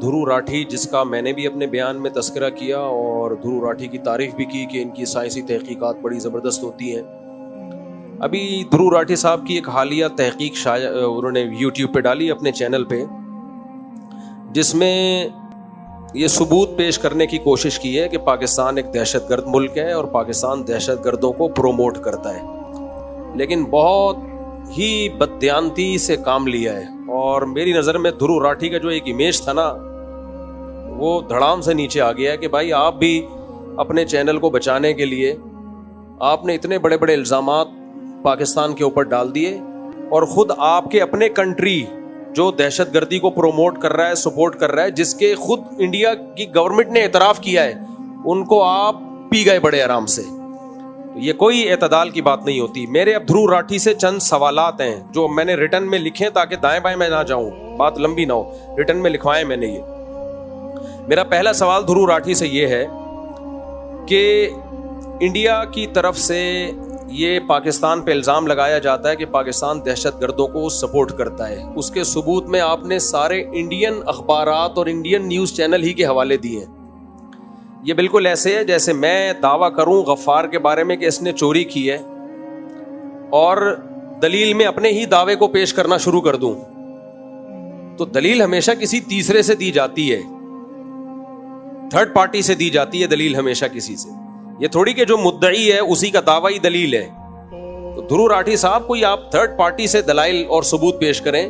دھرو راٹھی، جس کا میں نے بھی اپنے بیان میں تذکرہ کیا اور دھرو راٹھی کی تعریف بھی کی کہ ان کی سائنسی تحقیقات بڑی زبردست ہوتی ہیں. ابھی دھرو راٹھی صاحب کی ایک حالیہ تحقیق انہوں نے یوٹیوب پہ ڈالی اپنے چینل پہ، جس میں یہ ثبوت پیش کرنے کی کوشش کی ہے کہ پاکستان ایک دہشت گرد ملک ہے اور پاکستان دہشت گردوں کو پروموٹ کرتا ہے. لیکن بہت ہی بددیانتی سے کام لیا ہے، اور میری نظر میں دھرو راٹھی کا جو ایک امیج تھا نا، وہ دھڑام سے نیچے آ گیا ہے کہ بھائی آپ بھی اپنے چینل کو بچانے کے لیے آپ نے اتنے بڑے بڑے الزامات پاکستان کے اوپر ڈال دیے، اور خود آپ کے اپنے کنٹری جو دہشت گردی کو پروموٹ کر رہا ہے، سپورٹ کر رہا ہے، جس کے خود انڈیا کی گورنمنٹ نے اعتراف کیا ہے، ان کو آپ پی گئے بڑے آرام سے. یہ کوئی اعتدال کی بات نہیں ہوتی. میرے اب دھرو راٹھی سے چند سوالات ہیں جو میں نے ریٹن میں لکھے تاکہ دائیں بائیں میں نہ جاؤں، بات لمبی نہ ہو، ریٹن میں لکھوائے میں نے. یہ میرا پہلا سوال دھرو راٹھی سے یہ ہے کہ انڈیا کی طرف سے یہ پاکستان پہ الزام لگایا جاتا ہے کہ پاکستان دہشت گردوں کو سپورٹ کرتا ہے. اس کے ثبوت میں آپ نے سارے انڈین اخبارات اور انڈین نیوز چینل ہی کے حوالے دیے ہیں. یہ بالکل ایسے ہے جیسے میں دعویٰ کروں غفار کے بارے میں کہ اس نے چوری کی ہے، اور دلیل میں اپنے ہی دعوے کو پیش کرنا شروع کر دوں تو دلیل ہمیشہ کسی تیسرے سے دی جاتی ہے، تھرڈ پارٹی سے دی جاتی ہے دلیل ہمیشہ کسی سے. یہ تھوڑی کہ جو مدعی ہے اسی کا دعویٰ ہی دلیل ہے. تو دھرو راٹھی صاحب کوئی آپ تھرڈ پارٹی سے دلائل اور ثبوت پیش کریں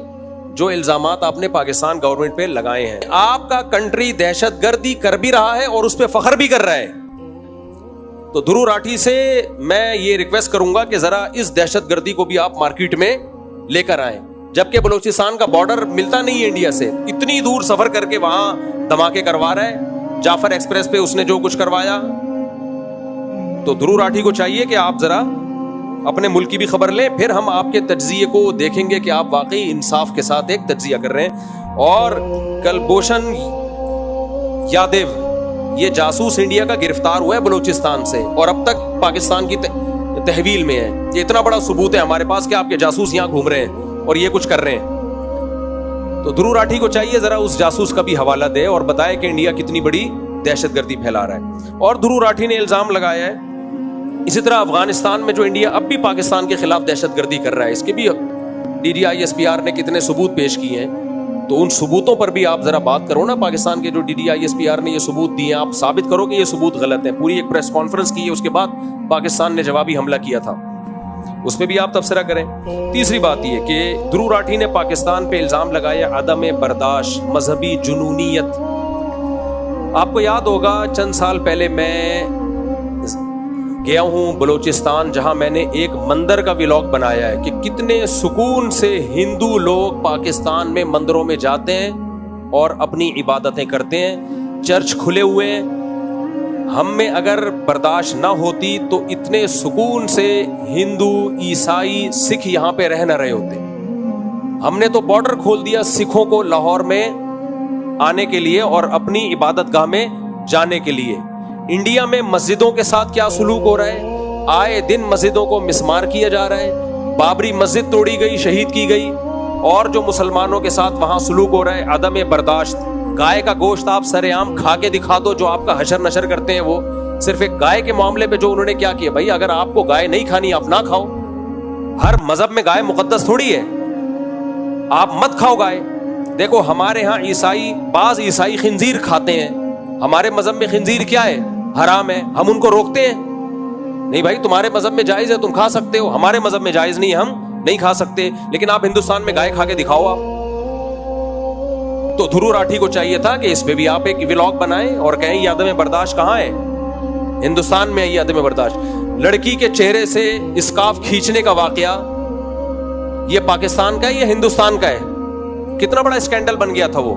جو الزامات آپ نے پاکستان گورنمنٹ پہ لگائے ہیں. آپ کا کنٹری دہشت گردی کر بھی رہا ہے اور اس پہ فخر بھی کر رہا ہے. تو دھرو راٹھی سے میں یہ ریکویسٹ کروں گا کہ ذرا اس دہشت گردی کو بھی آپ مارکیٹ میں لے کر آئیں، جبکہ بلوچستان کا بارڈر ملتا نہیں ہے انڈیا سے، اتنی دور سفر کر کے وہاں دھماکے کروا رہا ہے. جعفر ایکسپریس پہ اس نے جو کچھ کروایا. تو دھرو راٹھی کو چاہیے کہ آپ ذرا اپنے ملک کی بھی خبر لیں، پھر ہم آپ کے تجزیے کو دیکھیں گے کہ آپ واقعی انصاف کے ساتھ ایک تجزیہ کر رہے ہیں. اور کلبھوشن یادیو یہ جاسوس انڈیا کا گرفتار ہوا ہے بلوچستان سے، اور اب تک پاکستان کی تحویل میں ہے. یہ اتنا بڑا ثبوت ہے ہمارے پاس کہ آپ کے جاسوس یہاں گھوم رہے ہیں اور یہ کچھ کر رہے ہیں. تو دھرو راٹھی کو چاہیے ذرا اس جاسوس کا بھی حوالہ دے اور بتائے کہ انڈیا کتنی بڑی دہشت گردی پھیلا رہا ہے. اور دھرو راٹھی نے الزام لگایا ہے اسی طرح افغانستان میں جو انڈیا اب بھی پاکستان کے خلاف دہشت گردی کر رہا ہے، اس کے بھی DDISPR نے کتنے ثبوت پیش کیے ہیں. تو ان ثبوتوں پر بھی آپ ذرا بات کرو نا. پاکستان کے جو DDISPR نے یہ ثبوت دیے ہیں، آپ ثابت کرو کہ یہ ثبوت غلط ہیں. پوری ایک پریس کانفرنس کی ہے، اس کے بعد پاکستان نے جوابی حملہ کیا تھا، اس پہ بھی آپ تبصرہ کریں. تیسری بات یہ کہ دھرو راٹھی نے پاکستان پہ الزام لگایا عدم برداشت، مذہبی جنونیت. آپ کو یاد ہوگا چند سال پہلے میں گیا ہوں بلوچستان، جہاں میں نے ایک مندر کا ولاگ بنایا ہے کہ کتنے سکون سے ہندو لوگ پاکستان میں مندروں میں جاتے ہیں اور اپنی عبادتیں کرتے ہیں. چرچ کھلے ہوئے ہیں. ہم میں اگر برداشت نہ ہوتی تو اتنے سکون سے ہندو، عیسائی، سکھ یہاں پہ رہ نہ رہے ہوتے. ہم نے تو بارڈر کھول دیا سکھوں کو لاہور میں آنے کے لیے اور اپنی عبادت گاہ میں جانے کے لیے. انڈیا میں مسجدوں کے ساتھ کیا سلوک ہو رہا ہے؟ آئے دن مسجدوں کو مسمار کیا جا رہا ہے. بابری مسجد توڑی گئی، شہید کی گئی، اور جو مسلمانوں کے ساتھ وہاں سلوک ہو رہا ہے عدم برداشت. گائے کا گوشت آپ سر عام کھا کے دکھا دو، جو آپ کا حشر نشر کرتے ہیں وہ صرف ایک گائے کے معاملے پہ جو انہوں نے کیا کیا. بھائی اگر آپ کو گائے نہیں کھانی آپ نہ کھاؤ. ہر مذہب میں گائے مقدس تھوڑی ہے، آپ مت کھاؤ گائے. دیکھو ہمارے ہاں بعض عیسائی خنزیر کھاتے ہیں. ہمارے مذہب میں خنزیر کیا ہے؟ حرام ہے. ہم ان کو روکتے ہیں نہیں بھائی تمہارے مذہب میں جائز ہے تم کھا سکتے ہو، ہمارے مذہب میں جائز نہیں، ہم نہیں کھا سکتے. لیکن آپ ہندوستان میں گائے کھا کے دکھاؤ آپ. تو دھرو راٹھی کو چاہیے تھا کہ اس پہ بھی آپ ایک ولاگ بنائیں اور کہیں یہ عدم برداشت کہاں ہے؟ ہندوستان میں ہے یہ عدم برداشت. لڑکی کے چہرے سے اسکارف کھینچنے کا واقعہ یہ پاکستان کا ہے یا ہندوستان کا ہے؟ کتنا بڑا اسکینڈل بن گیا تھا وہ.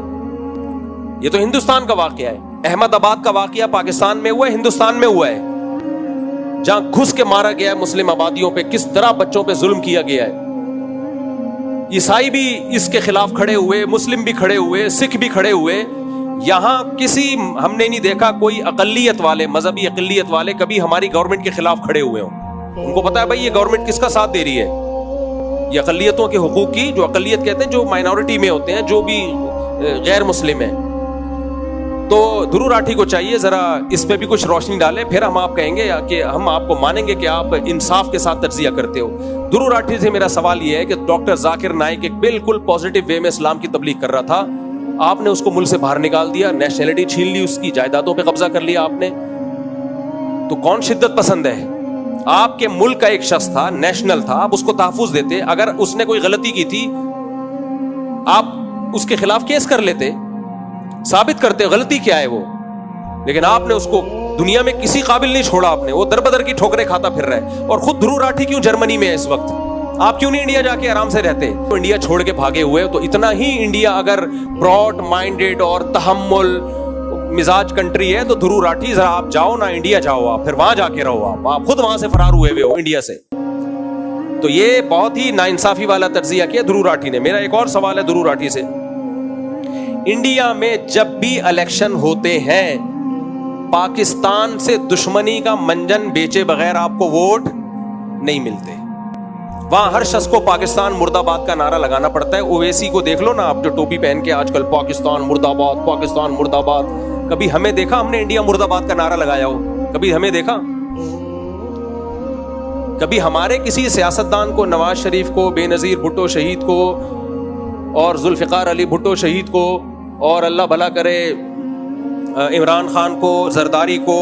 یہ تو ہندوستان کا واقعہ ہے. احمد آباد کا واقعہ پاکستان میں ہوا ہے، ہندوستان میں ہوا ہے، جہاں گھس کے مارا گیا ہے مسلم آبادیوں پہ، کس طرح بچوں پہ ظلم کیا گیا ہے. عیسائی بھی اس کے خلاف کھڑے ہوئے، مسلم بھی کھڑے ہوئے، سکھ بھی کھڑے ہوئے. یہاں ہم نے نہیں دیکھا کوئی اقلیت والے، مذہبی اقلیت والے کبھی ہماری گورنمنٹ کے خلاف کھڑے ہوئے ہوں. ان کو پتا ہے بھائی یہ گورنمنٹ کس کا ساتھ دے رہی ہے. یہ اقلیتوں کے حقوق کی، جو اقلیت کہتے ہیں جو مائنورٹی میں ہوتے ہیں، جو بھی غیر مسلم ہیں، تو دھرو راٹھی کو چاہیے ذرا اس پہ بھی کچھ روشنی ڈالے, پھر ہم آپ کہیں گے کہ ہم آپ کو مانیں گے کہ آپ انصاف کے ساتھ تجزیہ کرتے ہو. دھرو راٹھی سے میرا سوال یہ ہے کہ ڈاکٹر ذاکر نائک ایک بالکل پازیٹیو وے میں اسلام کی تبلیغ کر رہا تھا, آپ نے اس کو ملک سے باہر نکال دیا, نیشنلٹی چھین لی, اس کی جائیدادوں پہ قبضہ کر لیا آپ نے. تو کون شدت پسند ہے؟ آپ کے ملک کا ایک شخص تھا, نیشنل تھا, آپ اس کو تحفظ دیتے. اگر اس نے کوئی غلطی کی تھی آپ اس کے خلاف کیس کر لیتے, ثابت کرتے غلطی کیا ہے وہ. لیکن آپ نے اس کو دنیا میں کسی قابل نہیں چھوڑا, آپ نے, وہ در بدر کی ٹھوکریں کھاتا پھر رہا ہے. اور خود دھرو راٹھی کیوں جرمنی میں ہے اس وقت؟ آپ کیوں نہیں انڈیا جا کے آرام سے رہتے؟ تو انڈیا چھوڑ کے بھاگے ہوئے. تو اتنا ہی انڈیا اگر براڈ مائنڈیڈ اور تحمل مزاج کنٹری ہے تو دھرو راٹھی ذرا آپ جاؤ نا, انڈیا جاؤ, آپ پھر وہاں جا کے رہو. آپ خود وہاں سے فرار ہوئے ہوئے ہو انڈیا سے. تو یہ بہت ہی ناانصافی والا تجزیہ کیا دھرو راٹھی نے. میرا ایک اور سوال ہے دھرو راٹھی سے, انڈیا میں جب بھی الیکشن ہوتے ہیں پاکستان سے دشمنی کا منجن بیچے بغیر آپ کو ووٹ نہیں ملتے. وہاں ہر شخص کو پاکستان مرد آباد کا نعرہ لگانا پڑتا ہے. اویسی کو دیکھ لو نا آپ, جو ٹوپی پہن کے آج کل پاکستان مرد آباد, پاکستان مرد آباد. کبھی ہمیں دیکھا ہم نے انڈیا مرد آباد کا نعرہ لگایا ہو؟ کبھی ہمیں دیکھا؟ کبھی ہمارے کسی سیاستدان کو, نواز شریف کو, بے نظیر بھٹو شہید کو, اور ذوالفقار علی بھٹو شہید کو, اور اللہ بھلا کرے عمران خان کو, زرداری کو,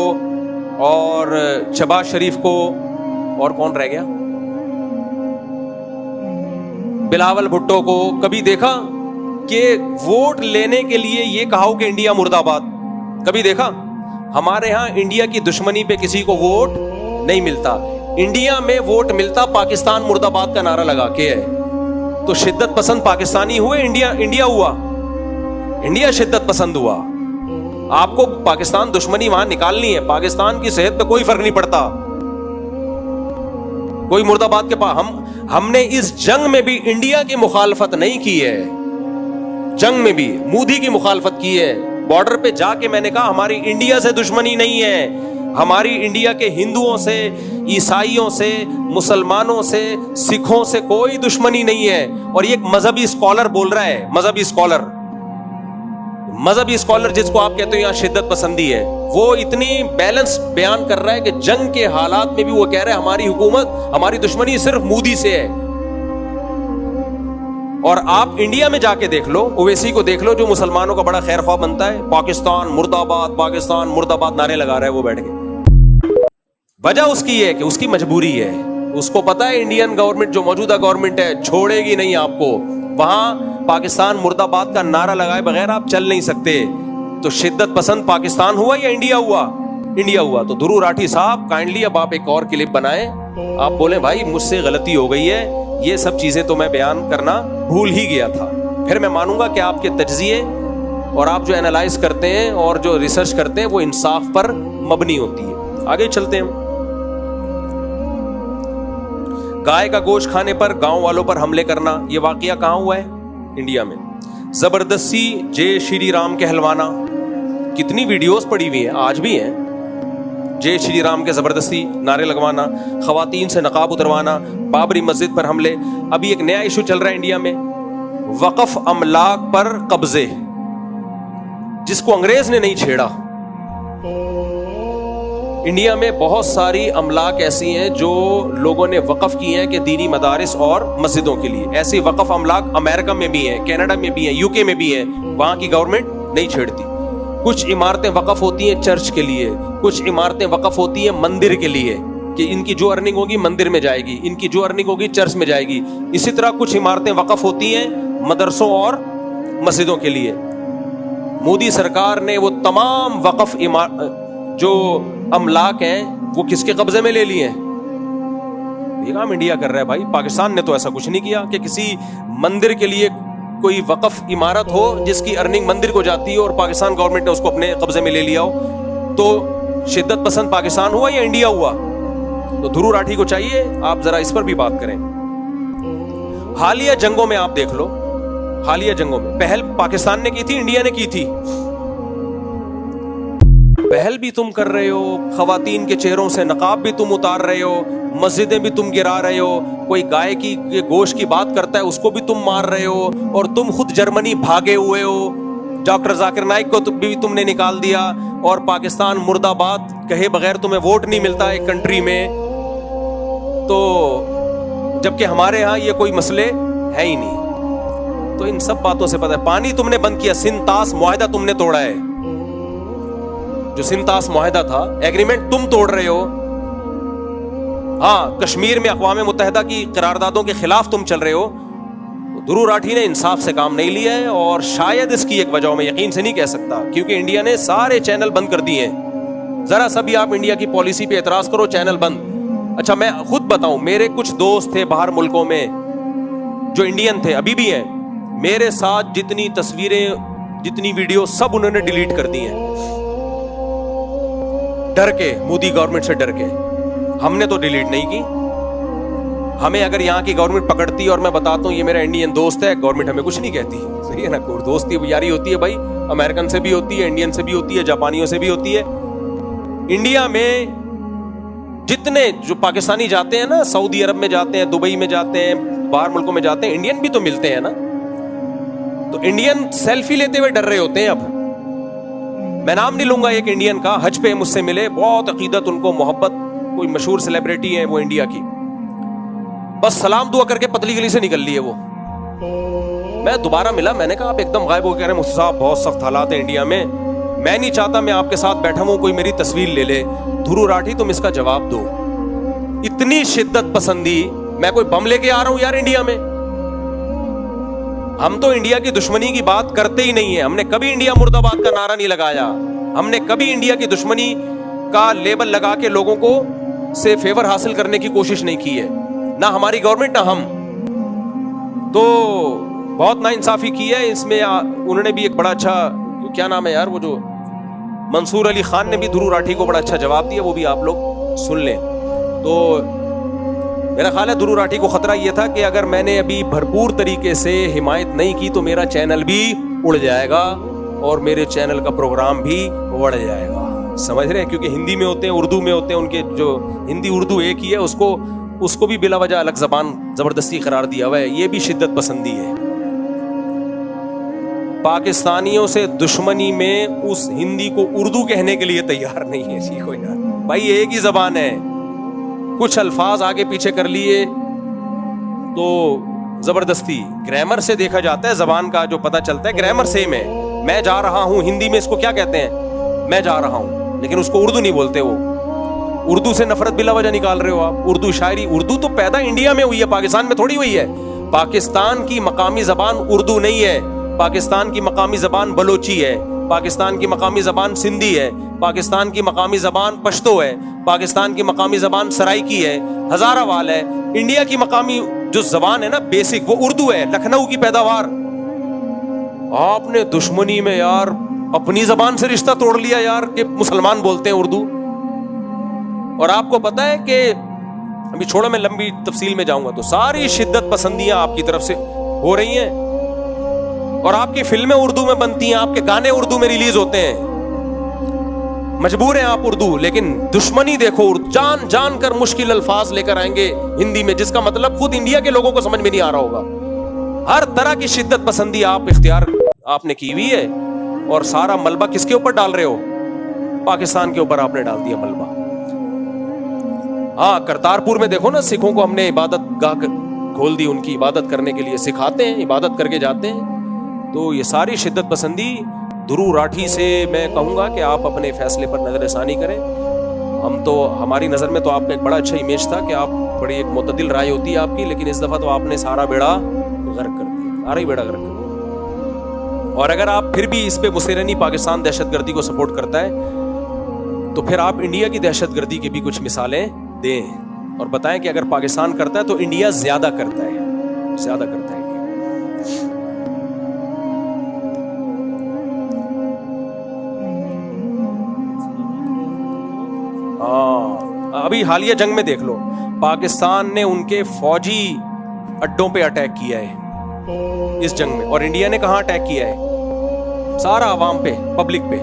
اور شہباز شریف کو, اور کون رہ گیا, بلاول بھٹو کو, کبھی دیکھا کہ ووٹ لینے کے لیے یہ کہا ہو کہ انڈیا مرد آباد؟ کبھی دیکھا؟ ہمارے ہاں انڈیا کی دشمنی پہ کسی کو ووٹ نہیں ملتا. انڈیا میں ووٹ ملتا پاکستان مرد آباد کا نعرہ لگا کے ہے. تو شدت پسند پاکستانی ہوئے, انڈیا ہوا, انڈیا شدت پسند ہوا. آپ کو پاکستان دشمنی وہاں نکالنی ہے, پاکستان کی صحت پہ کوئی فرق نہیں پڑتا. کوئی مرد آباد کے پاس ہم نے اس جنگ میں بھی انڈیا کی مخالفت نہیں کی ہے. جنگ میں بھی مودی کی مخالفت کی ہے. بارڈر پہ جا کے میں نے کہا ہماری انڈیا سے دشمنی نہیں ہے, ہماری انڈیا کے ہندوؤں سے, عیسائیوں سے, مسلمانوں سے, سکھوں سے کوئی دشمنی نہیں ہے. اور یہ ایک مذہبی اسکالر بول رہا ہے, مذہبی اسکالر جس کو آپ کہتے ہیں یہاں شدت پسندی ہے, وہ اتنی بیلنس بیان کر رہا ہے کہ جنگ کے حالات میں بھی وہ کہہ رہا ہے ہماری حکومت, ہماری دشمنی صرف مودی سے ہے. اور آپ انڈیا میں جا کے دیکھ لو, اویسی کو دیکھ لو جو مسلمانوں کا بڑا خیر خواہ بنتا ہے, پاکستان مرد آباد, پاکستان مرد آباد نعرے لگا رہا ہے وہ بیٹھ کے. وجہ اس کی ہے کہ اس کی مجبوری ہے, اس کو پتا ہے انڈین گورنمنٹ جو موجودہ گورنمنٹ ہے چھوڑے گی نہیں آپ کو. وہاں پاکستان مرد آباد کا نعرہ لگائے بغیر آپ چل نہیں سکتے. تو شدت پسند پاکستان ہوا یا انڈیا ہوا؟ انڈیا ہوا. تو دھرو راٹھی صاحب کائنڈلی اب آپ ایک اور کلپ بنائیں, آپ بولیں بھائی مجھ سے غلطی ہو گئی ہے, یہ سب چیزیں تو میں بیان کرنا بھول ہی گیا تھا. پھر میں مانوں گا کہ آپ کے تجزیے اور آپ جو اینالائز کرتے ہیں اور جو ریسرچ کرتے ہیں وہ انصاف پر مبنی ہوتی ہے. آگے چلتے ہیں. گائے کا گوشت کھانے پر گاؤں والوں پر حملے کرنا, یہ واقعہ کہاں ہوا ہے؟ انڈیا میں. زبردستی جے شری رام کہلوانا, کتنی ویڈیوز پڑی ہوئی ہیں, آج بھی ہیں. جے شری رام کے زبردستی نعرے لگوانا, خواتین سے نقاب اتروانا, بابری مسجد پر حملے. ابھی ایک نیا ایشو چل رہا ہے انڈیا میں, وقف املاک پر قبضے, جس کو انگریز نے نہیں چھیڑا. انڈیا میں بہت ساری املاک ایسی ہیں جو لوگوں نے وقف کی ہیں کہ دینی مدارس اور مسجدوں کے لیے. ایسی وقف املاک امریکہ میں بھی ہیں, کینیڈا میں بھی ہیں, یو کے میں بھی ہیں, وہاں کی گورنمنٹ نہیں چھیڑتی. کچھ عمارتیں وقف ہوتی ہیں چرچ کے لیے, کچھ عمارتیں وقف ہوتی ہیں مندر کے لیے کہ ان کی جو ارننگ ہوگی مندر میں جائے گی, ان کی جو ارننگ ہوگی چرچ میں جائے گی. اسی طرح کچھ عمارتیں وقف ہوتی ہیں مدرسوں اور مسجدوں کے لیے. مودی سرکار نے وہ تمام وقف جو املاک ہیں وہ کس کے قبضے میں لے لیے ہیں؟ یہ کام انڈیا کر رہا ہے بھائی. پاکستان نے تو ایسا کچھ نہیں کیا کہ کسی مندر کے لیے کوئی وقف عمارت ہو جس کی ارننگ مندر کو جاتی ہے اور پاکستان گورنمنٹ نے اس کو اپنے قبضے میں لے لیا ہو. تو شدت پسند پاکستان ہوا یا انڈیا ہوا؟ تو دھرو راٹھی کو چاہیے آپ ذرا اس پر بھی بات کریں. حالیہ جنگوں میں آپ دیکھ لو, حالیہ جنگوں میں پہل پاکستان نے کی تھی, انڈیا نے کی تھی. پہل بھی تم کر رہے ہو, خواتین کے چہروں سے نقاب بھی تم اتار رہے ہو, مسجدیں بھی تم گرا رہے ہو, کوئی گائے کی گوشت کی بات کرتا ہے اس کو بھی تم مار رہے ہو, اور تم خود جرمنی بھاگے ہوئے ہو. ڈاکٹر ذاکر نائک کو بھی تم نے نکال دیا, اور پاکستان مرد آباد کہے بغیر تمہیں ووٹ نہیں ملتا ایک کنٹری میں, تو جبکہ ہمارے ہاں یہ کوئی مسئلے ہے ہی نہیں. تو ان سب باتوں سے پتہ ہے. پانی تم نے بند کیا, سندھ طاس معاہدہ تم نے توڑا ہے, جو سندھ طاس معاہدہ تھا ایگریمنٹ تم توڑ رہے ہو. ہاں, کشمیر میں اقوام متحدہ کی قراردادوں کے خلاف تم چل رہے ہو. دھرو راٹھی نے انصاف سے کام نہیں لیا ہے, اور شاید اس کی ایک وجہ میں یقین سے نہیں کہہ سکتا, کیونکہ انڈیا نے سارے چینل بند کر دیے ہیں. ذرا سا بھی آپ انڈیا کی پالیسی پہ اعتراض کرو, چینل بند. اچھا میں خود بتاؤں, میرے کچھ دوست تھے باہر ملکوں میں جو انڈین تھے, ابھی بھی ہیں, میرے ساتھ جتنی تصویریں جتنی ویڈیو سب انہوں نے ڈیلیٹ کر دی ہیں, ڈر کے, مودی گورنمنٹ سے ڈر کے. ہم نے تو ڈیلیٹ نہیں کی. ہمیں اگر یہاں کی گورنمنٹ پکڑتی ہے, اور میں بتاتا ہوں یہ میرا انڈین دوست ہے, گورنمنٹ ہمیں کچھ نہیں کہتی, صحیح ہے نا. دوستی یاری ہوتی ہے بھائی, امریکن سے بھی ہوتی ہے, انڈین سے بھی ہوتی ہے, جاپانیوں سے بھی ہوتی ہے. انڈیا میں جتنے جو پاکستانی جاتے ہیں نا, سعودی عرب میں جاتے ہیں, دبئی میں جاتے ہیں, باہر ملکوں میں جاتے ہیں, انڈین بھی تو ملتے ہیں نا. تو انڈین سیلفی لیتے ہوئے ڈر رہے ہوتے ہیں. اب میں نام نہیں لوں گا, ایک انڈین کا حج پہ مجھ سے ملے, بہت عقیدت ان کو, محبت, کوئی مشہور سیلیبریٹی ہے وہ انڈیا کی, بس سلام دعا کر کے پتلی گلی سے نکل لیے وہ. میں دوبارہ ملا, میں نے کہا آپ ایک دم غائب ہو, کہہ رہے مفتی صاحب بہت سخت حالات ہیں انڈیا میں, میں نہیں چاہتا میں آپ کے ساتھ بیٹھا ہوں کوئی میری تصویر لے لے. دھرو راٹھی تم اس کا جواب دو. اتنی شدت پسندی, میں کوئی بم لے کے آ رہا ہوں یار انڈیا میں؟ ہم تو انڈیا کی دشمنی کی بات کرتے ہی نہیں ہے. ہم نے کبھی انڈیا مرد آباد کا نعرہ نہیں لگایا, ہم نے کبھی انڈیا کی دشمنی کا لیبل لگا کے لوگوں کو سے فیور حاصل کرنے کی کوشش نہیں کی ہے, نہ ہماری گورنمنٹ نہ ہم. تو بہت ناانصافی کی ہے اس میں. انہوں نے بھی ایک بڑا اچھا, کیا نام ہے یار وہ جو منصور علی خان نے بھی دھرو راٹھی کو بڑا اچھا جواب دیا, وہ بھی آپ لوگ سن لیں. تو میرا خیال ہے دھرو راٹھی کو خطرہ یہ تھا کہ اگر میں نے ابھی بھرپور طریقے سے حمایت نہیں کی تو میرا چینل بھی اڑ جائے گا, اور میرے چینل کا پروگرام بھی اڑ جائے گا. سمجھ رہے ہیں, کیونکہ ہندی میں ہوتے ہیں, اردو میں ہوتے ہیں, ان کے جو ہندی اردو ایک ہی ہے, اس کو بھی بلا وجہ الگ زبان زبردستی قرار دیا ہوا ہے. یہ بھی شدت پسندی ہے. پاکستانیوں سے دشمنی میں اس ہندی کو اردو کہنے کے لیے تیار نہیں ہے. جی کوئی یار بھائی, ایک ہی زبان ہے, کچھ الفاظ آگے پیچھے کر لیے تو زبردستی. گرامر سے دیکھا جاتا ہے, زبان کا جو پتہ چلتا ہے گرامر سیم ہے. میں جا رہا ہوں, ہندی میں اس کو کیا کہتے ہیں, میں جا رہا ہوں, لیکن اس کو اردو نہیں بولتے. وہ اردو سے نفرت بلا وجہ نکال رہے ہو آپ. اردو شاعری, اردو تو پیدا انڈیا میں ہوئی ہے, پاکستان میں تھوڑی ہوئی ہے. پاکستان کی مقامی زبان اردو نہیں ہے, پاکستان کی مقامی زبان بلوچی ہے, پاکستان کی مقامی زبان سندھی ہے, پاکستان کی مقامی زبان پشتو ہے, پاکستان کی مقامی زبان سرائکی ہے, ہزارہ وال ہے. انڈیا کی مقامی جو زبان ہے نا بیسک, وہ اردو ہے, لکھنؤ کی پیداوار. آپ نے دشمنی میں یار اپنی زبان سے رشتہ توڑ لیا یار, کہ مسلمان بولتے ہیں اردو. اور آپ کو پتا ہے کہ ابھی چھوڑو, میں لمبی تفصیل میں جاؤں گا, تو ساری شدت پسندیاں آپ کی طرف سے ہو رہی ہیں, اور آپ کی فلمیں اردو میں بنتی ہیں, آپ کے گانے اردو میں ریلیز ہوتے ہیں, مجبور ہیں آپ اردو. لیکن دشمنی دیکھو, جان جان کر مشکل الفاظ لے کر آئیں گے ہندی میں, جس کا مطلب خود انڈیا کے لوگوں کو سمجھ میں نہیں آ رہا ہوگا. ہر طرح کی شدت پسندی آپ اختیار آپ نے کی ہوئی ہے, اور سارا ملبہ کس کے اوپر ڈال رہے ہو, پاکستان کے اوپر آپ نے ڈال دیا ملبہ. ہاں, کرتارپور میں دیکھو نا, سکھوں کو ہم نے عبادت گاہ کھول دی, ان کی عبادت کرنے کے لیے سکھاتے ہیں, عبادت کر کے جاتے ہیں. تو یہ ساری شدت پسندی. دھرو راٹھی سے میں کہوں گا کہ آپ اپنے فیصلے پر نظر ثانی کریں. ہم تو, ہماری نظر میں تو آپ کا ایک بڑا اچھا امیج تھا کہ آپ بڑی ایک معتدل رائے ہوتی ہے آپ کی, لیکن اس دفعہ تو آپ نے سارا بیڑا غرق کر دیا, سارا ہی بیڑا غرق کر دیا. اور اگر آپ پھر بھی اس پہ مسیرنی پاکستان دہشت گردی کو سپورٹ کرتا ہے, تو پھر آپ انڈیا کی دہشت گردی کی بھی کچھ مثالیں دیں, اور بتائیں کہ اگر پاکستان کرتا ہے تو انڈیا زیادہ کرتا ہے, زیادہ کرتا ہے انڈیا. ابھی حالیہ جنگ میں دیکھ لو, پاکستان نے ان کے فوجی اڈوں پہ اٹیک کیا ہے اس جنگ میں, اور انڈیا نے کہاں اٹیک کیا ہے, سارا عوام پہ, پبلک پہ.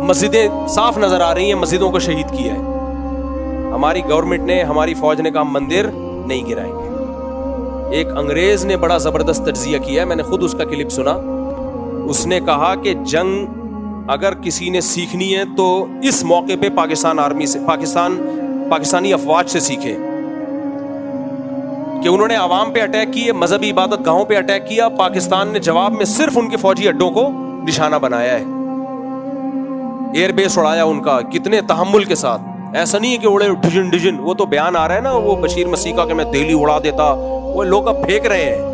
مسجدیں صاف نظر آ رہی ہیں, مسجدوں کو شہید کیا ہے. ہماری گورنمنٹ نے, ہماری فوج نے کہا مندر نہیں گرائیں گے. ایک انگریز نے بڑا زبردست تجزیہ کیا ہے, میں نے خود اس کا کلپ سنا. اس نے کہا کہ جنگ اگر کسی نے سیکھنی ہے تو اس موقع پہ پاکستان آرمی سے پاکستانی افواج سے سیکھے، کہ انہوں نے عوام پہ اٹیک کیے، مذہبی عبادت گاہوں پہ اٹیک کیا، پاکستان نے جواب میں صرف ان کے فوجی اڈوں کو نشانہ بنایا ہے، ایئر بیس اڑایا ان کا، کتنے تحمل کے ساتھ. ایسا نہیں ہے کہ اڑے ڈجن ڈجن، وہ تو بیان آ رہا ہے نا وہ بشیر مسیح کا کہ میں دہلی اڑا دیتا، وہ لوگ اب پھینک رہے ہیں،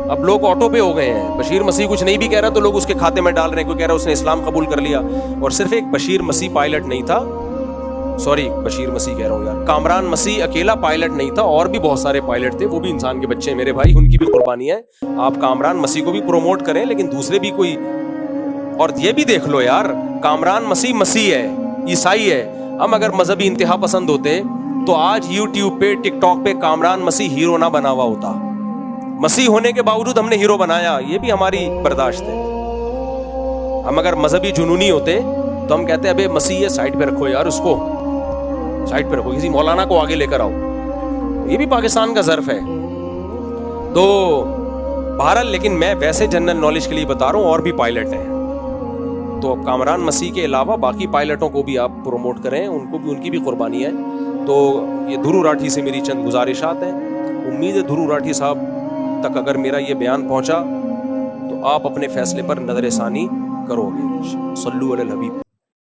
اب لوگ آٹو پہ ہو گئے ہیں. بشیر مسیح کچھ نہیں بھی کہہ رہا تو لوگ اس کے کھاتے میں ڈال رہے ہیں، کوئی کہہ رہا ہے اس نے اسلام قبول کر لیا. اور صرف ایک بشیر مسیح پائلٹ نہیں تھا، سوری بشیر مسیح کہہ رہا ہوں یار، کامران مسیح اکیلا پائلٹ نہیں تھا، اور بھی بہت سارے پائلٹ تھے، وہ بھی انسان کے بچے ہیں میرے بھائی، ان کی بھی قربانی ہے. آپ کامران مسیح کو بھی پروموٹ کریں لیکن دوسرے بھی کوئی. اور یہ بھی دیکھ لو یار، کامران مسیح مسیح ہے، عیسائی ہے. ہم اگر مذہبی انتہا پسند ہوتے تو آج یوٹیوب پہ ٹک ٹاک پہ کامران مسیح ہیرو نہ بنا ہوا ہوتا. مسیح ہونے کے باوجود ہم نے ہیرو بنایا، یہ بھی ہماری برداشت ہے. ہم اگر مذہبی جنونی ہوتے تو ہم کہتے ابے مسیح ہے سائڈ پہ رکھو یار، اس کو سائڈ پہ رکھو، کسی مولانا کو آگے لے کر آؤ. یہ بھی پاکستان کا ظرف ہے. تو بہرحال لیکن میں ویسے جنرل نالج کے لیے بتا رہا ہوں، اور بھی پائلٹ ہیں، تو کامران مسیح کے علاوہ باقی پائلٹوں کو بھی آپ پروموٹ کریں، ان کو بھی، ان کی بھی قربانی ہے. تو یہ دھرو راٹھی سے میری چند گزارشات ہیں. امید ہے دھرو راٹھی صاحب تک اگر میرا یہ بیان پہنچا تو آپ اپنے فیصلے پر نظر ثانی کرو گے. صلو علی الحبیب.